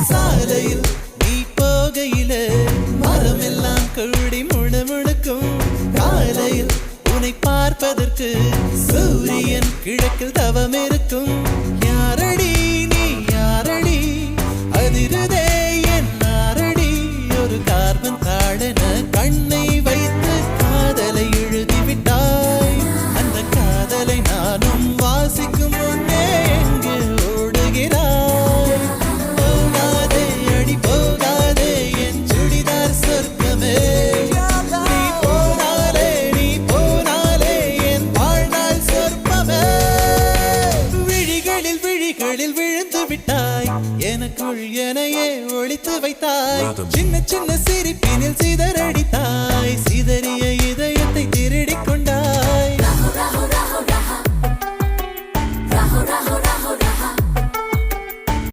சாலையில் நீ போகையில மரமெல்லாம் கூடி முணுமுணுக்கும். காலையில் உன்னை பார்ப்பதற்கு சூரியன் கிழக்கில் தவம் இருக்கும். யாரடி நீ யாரடி அதிருதே என் நாரடி. ஒரு கார்பன் தாழன கண்ணை வைத்து காதலை எழுதிவிட்டாய். அந்த காதலை நானும் வாசிக்கும் முன்னே எங்கு ஓடுகிறாய். போகாதே அடி போகாதே என் சுடிதார் சொர்க்கமே. நீ போனாலே என் வாழ்நாள் சொர்ப்பமே. விழிகளில் விழிகளில் விழுந்து விட்டாய். எனக்குள் எனையே ஒளித்து வைத்தாய். சின்ன சின்ன சிரிப்பினில் சிதறடித்தாய். சிதறிய இதயத்தை திருடிக் கொண்டாய்.